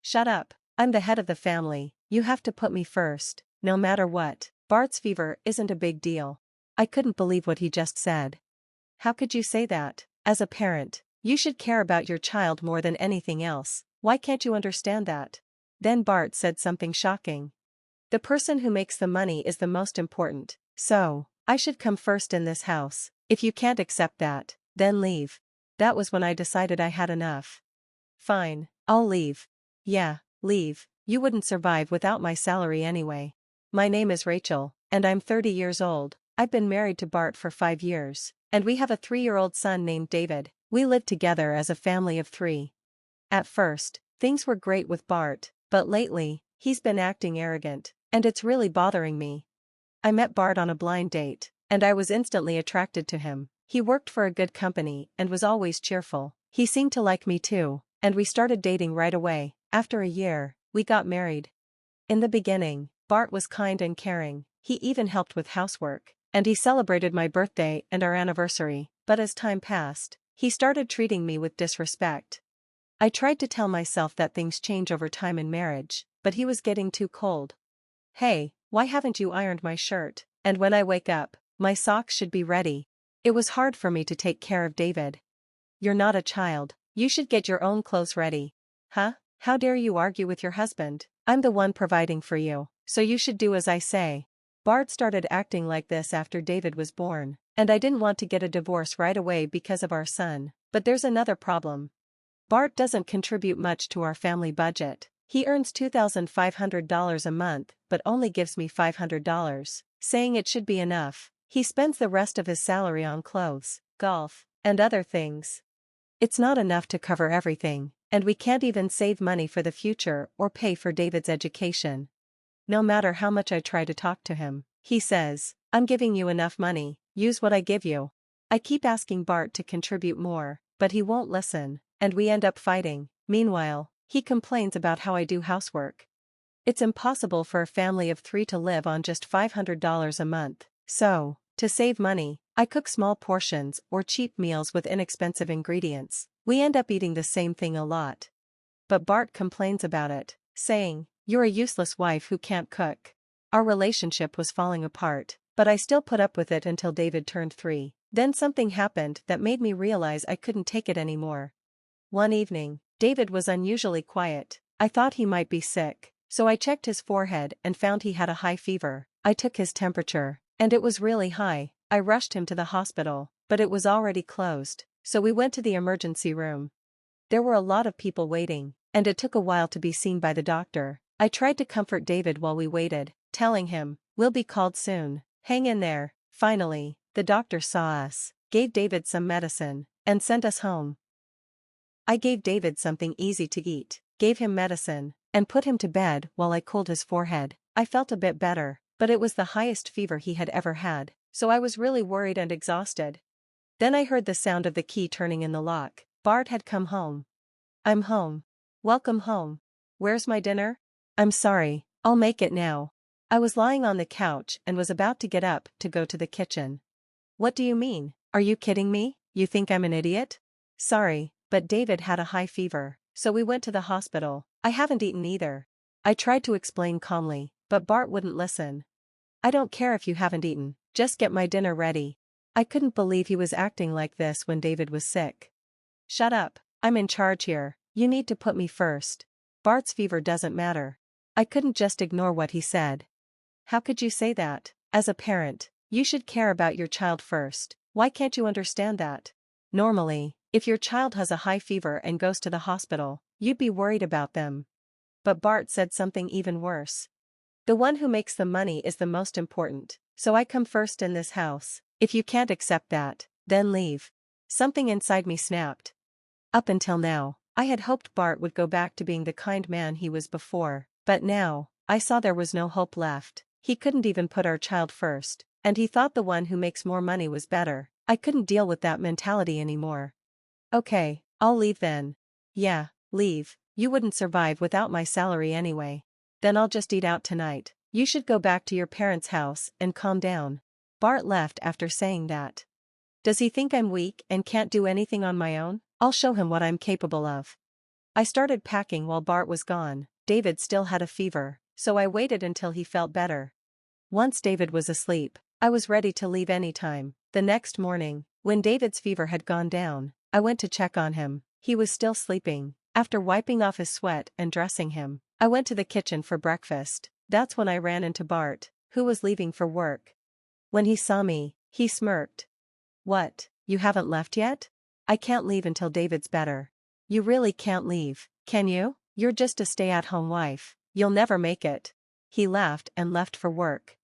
Shut up. I'm the head of the family, you have to put me first, no matter what. Bart's fever isn't a big deal. I couldn't believe what he just said. How could you say that? As a parent, you should care about your child more than anything else. Why can't you understand that? Then Bart said something shocking. The person who makes the money is the most important, so I should come first in this house. If you can't accept that, then leave. That was when I decided I had enough. Fine, I'll leave. Yeah, leave. You wouldn't survive without my salary anyway. My name is Rachel, and I'm 30 years old. I've been married to Bart for 5 years, and we have a 3-year-old son named David. We live together as a family of 3. At first, things were great with Bart, but lately, he's been acting arrogant, and it's really bothering me. I met Bart on a blind date, and I was instantly attracted to him. He worked for a good company and was always cheerful. He seemed to like me too, and we started dating right away. After a year, we got married. In the beginning, Bart was kind and caring. He even helped with housework, and he celebrated my birthday and our anniversary. But as time passed, he started treating me with disrespect. I tried to tell myself that things change over time in marriage, but he was getting too cold. Hey, why haven't you ironed my shirt? And when I wake up, my socks should be ready. It was hard for me to take care of David. You're not a child, you should get your own clothes ready. Huh? How dare you argue with your husband? I'm the one providing for you, so you should do as I say. Bart started acting like this after David was born, and I didn't want to get a divorce right away because of our son. But there's another problem. Bart doesn't contribute much to our family budget. He earns $2,500 a month but only gives me $500, saying it should be enough. He spends the rest of his salary on clothes, golf, and other things. It's not enough to cover everything, and we can't even save money for the future or pay for David's education. No matter how much I try to talk to him, he says, "I'm giving you enough money, use what I give you." I keep asking Bart to contribute more, but he won't listen, and we end up fighting. Meanwhile, he complains about how I do housework. It's impossible for a family of 3 to live on just $500 a month, so, to save money, I cook small portions or cheap meals with inexpensive ingredients. We end up eating the same thing a lot. But Bart complains about it, saying, "You're a useless wife who can't cook." Our relationship was falling apart, but I still put up with it until David turned 3. Then something happened that made me realize I couldn't take it anymore. One evening, David was unusually quiet. I thought he might be sick, so I checked his forehead and found he had a high fever. I took his temperature, and it was really high. I rushed him to the hospital, but it was already closed, so we went to the emergency room. There were a lot of people waiting, and it took a while to be seen by the doctor. I tried to comfort David while we waited, telling him, "We'll be called soon. Hang in there." Finally, the doctor saw us, gave David some medicine, and sent us home. I gave David something easy to eat, gave him medicine, and put him to bed while I cooled his forehead. I felt a bit better, but it was the highest fever he had ever had, so I was really worried and exhausted. Then I heard the sound of the key turning in the lock. Bart had come home. "I'm home. Welcome home. Where's my dinner?" "I'm sorry, I'll make it now." I was lying on the couch and was about to get up to go to the kitchen. "What do you mean? Are you kidding me? You think I'm an idiot?" "Sorry, but David had a high fever, so we went to the hospital. I haven't eaten either." I tried to explain calmly, but Bart wouldn't listen. "I don't care if you haven't eaten, just get my dinner ready." I couldn't believe he was acting like this when David was sick. "Shut up, I'm in charge here, you need to put me first. Bart's fever doesn't matter." I couldn't just ignore what he said. How could you say that? As a parent, you should care about your child first. Why can't you understand that? Normally, if your child has a high fever and goes to the hospital, you'd be worried about them. But Bart said something even worse. "The one who makes the money is the most important, so I come first in this house. If you can't accept that, then leave." Something inside me snapped. Up until now, I had hoped Bart would go back to being the kind man he was before, but now, I saw there was no hope left. He couldn't even put our child first, and he thought the one who makes more money was better. I couldn't deal with that mentality anymore. "Okay, I'll leave then." "Yeah, leave, you wouldn't survive without my salary anyway." "Then I'll just eat out tonight. You should go back to your parents' house and calm down." Bart left after saying that. Does he think I'm weak and can't do anything on my own? I'll show him what I'm capable of. I started packing while Bart was gone. David still had a fever, so I waited until he felt better. Once David was asleep, I was ready to leave anytime. The next morning, when David's fever had gone down, I went to check on him. He was still sleeping. After wiping off his sweat and dressing him, I went to the kitchen for breakfast. That's when I ran into Bart, who was leaving for work. When he saw me, he smirked. "What, you haven't left yet? I can't leave until David's better." "You really can't leave, can you? You're just a stay-at-home wife. You'll never make it." He laughed and left for work.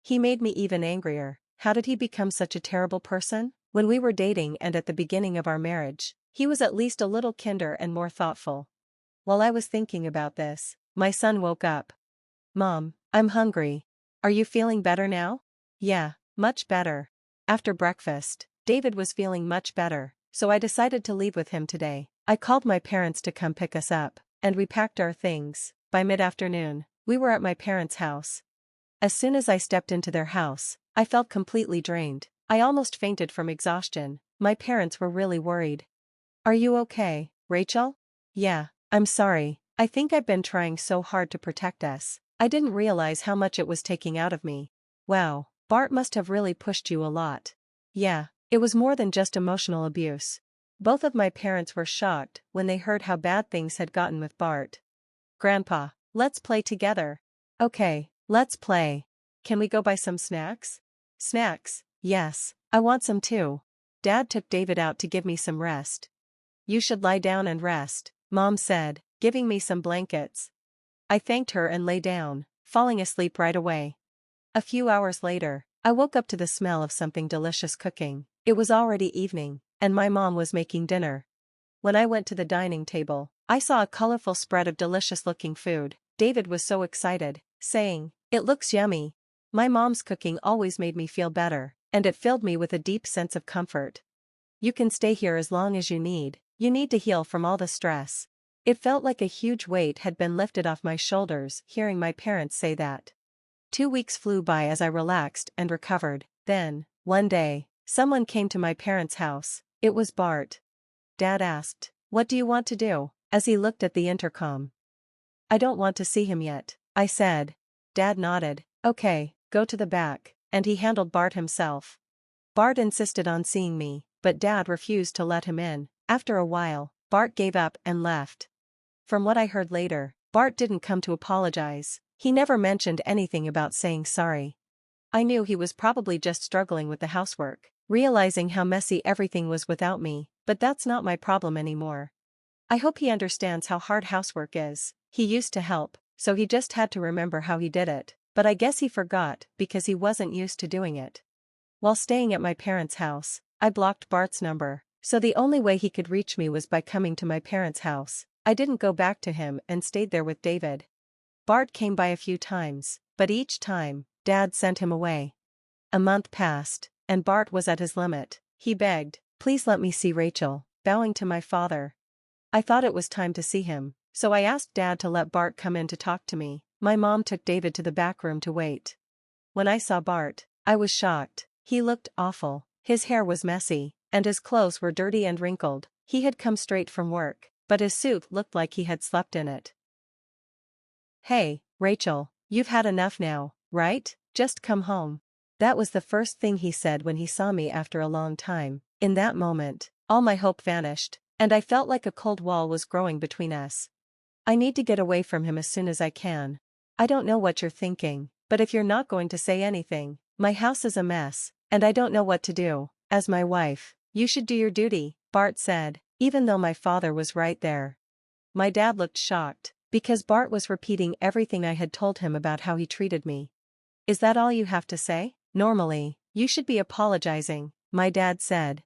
He made me even angrier. How did he become such a terrible person? When we were dating and at the beginning of our marriage, he was at least a little kinder and more thoughtful. While I was thinking about this, my son woke up. "Mom, I'm hungry. Are you feeling better now?" "Yeah, much better." After breakfast, David was feeling much better, so I decided to leave with him today. I called my parents to come pick us up, and we packed our things. By mid-afternoon, we were at my parents' house. As soon as I stepped into their house, I felt completely drained. I almost fainted from exhaustion. My parents were really worried. "Are you okay, Rachel?" "Yeah, I'm sorry. I think I've been trying so hard to protect us. I didn't realize how much it was taking out of me." "Wow, Bart must have really pushed you a lot." "Yeah, it was more than just emotional abuse." Both of my parents were shocked when they heard how bad things had gotten with Bart. "Grandpa, let's play together." "Okay, let's play. Can we go buy some snacks?" "Snacks? Yes, I want some too." Dad took David out to give me some rest. "You should lie down and rest," Mom said, giving me some blankets. I thanked her and lay down, falling asleep right away. A few hours later, I woke up to the smell of something delicious cooking. It was already evening, and my mom was making dinner. When I went to the dining table, I saw a colorful spread of delicious-looking food. David was so excited, saying, "It looks yummy." My mom's cooking always made me feel better, and it filled me with a deep sense of comfort. "You can stay here as long as you need. You need to heal from all the stress." It felt like a huge weight had been lifted off my shoulders hearing my parents say that. 2 weeks flew by as I relaxed and recovered. Then, one day, someone came to my parents' house. It was Bart. Dad asked, "What do you want to do?" as he looked at the intercom. "I don't want to see him yet," I said. Dad nodded. "Okay, go to the back," and he handled Bart himself. Bart insisted on seeing me, but Dad refused to let him in. After a while, Bart gave up and left. From what I heard later, Bart didn't come to apologize. He never mentioned anything about saying sorry. I knew he was probably just struggling with the housework, realizing how messy everything was without me, but that's not my problem anymore. I hope he understands how hard housework is. He used to help, so he just had to remember how he did it, but I guess he forgot because he wasn't used to doing it. While staying at my parents' house, I blocked Bart's number, so the only way he could reach me was by coming to my parents' house. I didn't go back to him and stayed there with David. Bart came by a few times, but each time, Dad sent him away. A month passed, and Bart was at his limit. He begged, "Please let me see Rachel," bowing to my father. I thought it was time to see him, so I asked Dad to let Bart come in to talk to me. My mom took David to the back room to wait. When I saw Bart, I was shocked. He looked awful. His hair was messy, and his clothes were dirty and wrinkled. He had come straight from work, but his suit looked like he had slept in it. "Hey, Rachel, you've had enough now, right? Just come home." That was the first thing he said when he saw me after a long time. In that moment, all my hope vanished, and I felt like a cold wall was growing between us. I need to get away from him as soon as I can. I don't know what you're thinking, but if you're not going to say anything, my house is a mess, and I don't know what to do. As my wife, you should do your duty, Bart said, even though my father was right there. My dad looked shocked, because Bart was repeating everything I had told him about how he treated me. "Is that all you have to say? Normally, you should be apologizing," my dad said.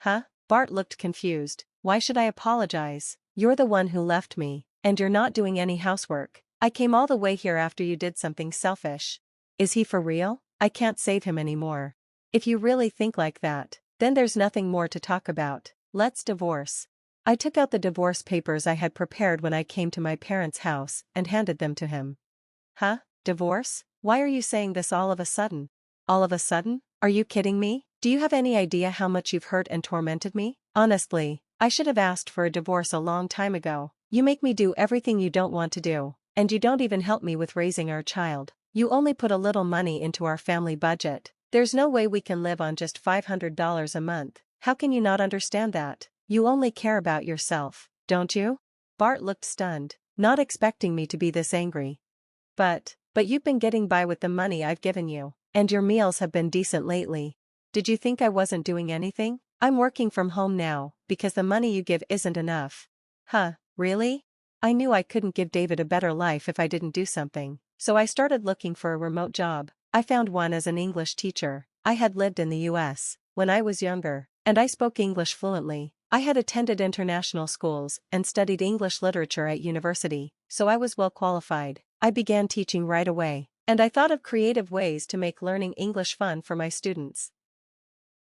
"Huh?" Bart looked confused. "Why should I apologize? You're the one who left me, and you're not doing any housework. I came all the way here after you did something selfish." Is he for real? I can't save him anymore. If you really think like that, then there's nothing more to talk about. Let's divorce. I took out the divorce papers I had prepared when I came to my parents' house and handed them to him. "Huh? Divorce? Why are you saying this all of a sudden?" "All of a sudden? Are you kidding me? Do you have any idea how much you've hurt and tormented me?" "Honestly, I should have asked for a divorce a long time ago. You make me do everything you don't want to do, and you don't even help me with raising our child. You only put a little money into our family budget. There's no way we can live on just $500 a month. How can you not understand that? You only care about yourself, don't you? Bart looked stunned, not expecting me to be this angry. But you've been getting by with the money I've given you, and your meals have been decent lately. Did you think I wasn't doing anything? I'm working from home now, because the money you give isn't enough. Huh, really? I knew I couldn't give David a better life if I didn't do something, so I started looking for a remote job. I found one as an English teacher. I had lived in the US when I was younger, and I spoke English fluently. I had attended international schools and studied English literature at university, so I was well qualified. I began teaching right away, and I thought of creative ways to make learning English fun for my students.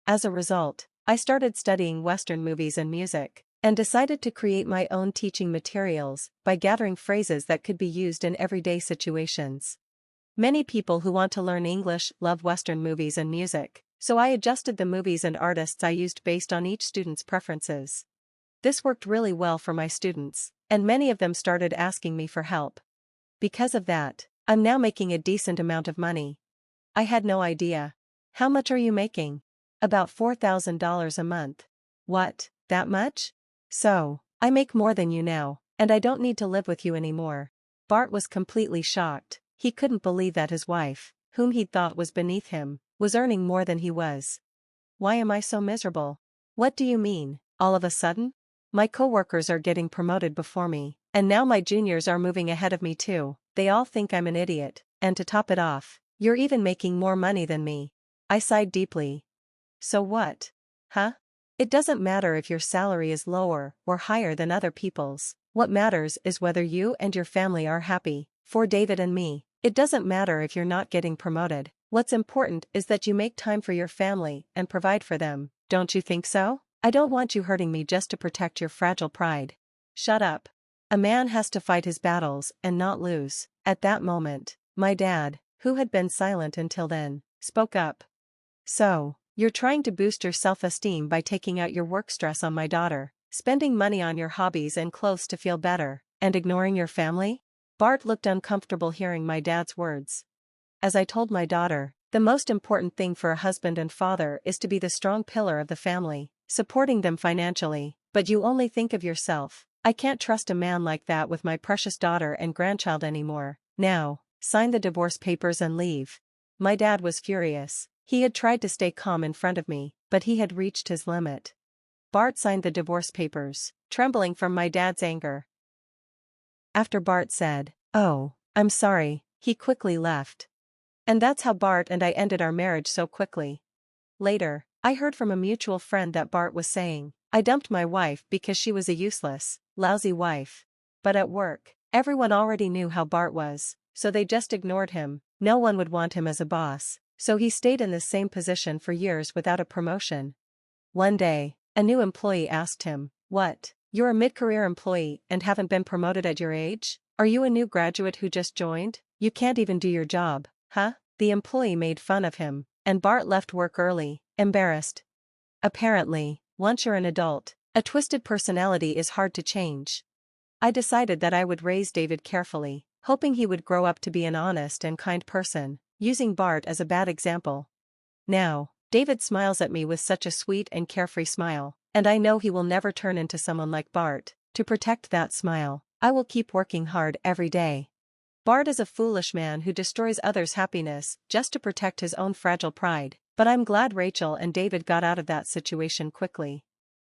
As a result, I started studying Western movies and music, and decided to create my own teaching materials by gathering phrases that could be used in everyday situations. Many people who want to learn English love Western movies and music, so I adjusted the movies and artists I used based on each student's preferences. This worked really well for my students, and many of them started asking me for help. Because of that, I'm now making a decent amount of money. I had no idea. How much are you making? About $4,000 a month. What, that much? So, I make more than you now, and I don't need to live with you anymore. Bart was completely shocked. He couldn't believe that his wife, whom he'd thought was beneath him, was earning more than he was. Why am I so miserable? What do you mean, all of a sudden? My coworkers are getting promoted before me, and now my juniors are moving ahead of me too. They all think I'm an idiot, and to top it off, you're even making more money than me. I sighed deeply. So what? Huh? It doesn't matter if your salary is lower or higher than other people's. What matters is whether you and your family are happy. For David and me, it doesn't matter if you're not getting promoted. What's important is that you make time for your family and provide for them. Don't you think so? I don't want you hurting me just to protect your fragile pride. Shut up. A man has to fight his battles and not lose. At that moment, my dad, who had been silent until then, spoke up. So, you're trying to boost your self-esteem by taking out your work stress on my daughter, spending money on your hobbies and clothes to feel better, and ignoring your family? Bart looked uncomfortable hearing my dad's words. As I told my daughter, the most important thing for a husband and father is to be the strong pillar of the family, supporting them financially, but you only think of yourself. I can't trust a man like that with my precious daughter and grandchild anymore. Now, sign the divorce papers and leave. My dad was furious. He had tried to stay calm in front of me, but he had reached his limit. Bart signed the divorce papers, trembling from my dad's anger. After Bart said, "Oh, I'm sorry," he quickly left. And that's how Bart and I ended our marriage so quickly. Later, I heard from a mutual friend that Bart was saying, "I dumped my wife because she was a useless, lousy wife." But at work, everyone already knew how Bart was, so they just ignored him. No one would want him as a boss, so he stayed in the same position for years without a promotion. One day, a new employee asked him, "What, you're a mid-career employee and haven't been promoted at your age? Are you a new graduate who just joined? You can't even do your job, huh?" The employee made fun of him, and Bart left work early, embarrassed. Apparently, once you're an adult, a twisted personality is hard to change. I decided that I would raise David carefully, hoping he would grow up to be an honest and kind person, using Bart as a bad example. Now, David smiles at me with such a sweet and carefree smile, and I know he will never turn into someone like Bart. To protect that smile, I will keep working hard every day. Bart is a foolish man who destroys others' happiness just to protect his own fragile pride, but I'm glad Rachel and David got out of that situation quickly.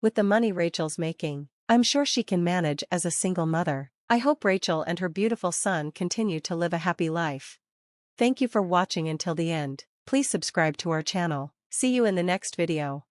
With the money Rachel's making, I'm sure she can manage as a single mother. I hope Rachel and her beautiful son continue to live a happy life. Thank you for watching until the end. Please subscribe to our channel. See you in the next video.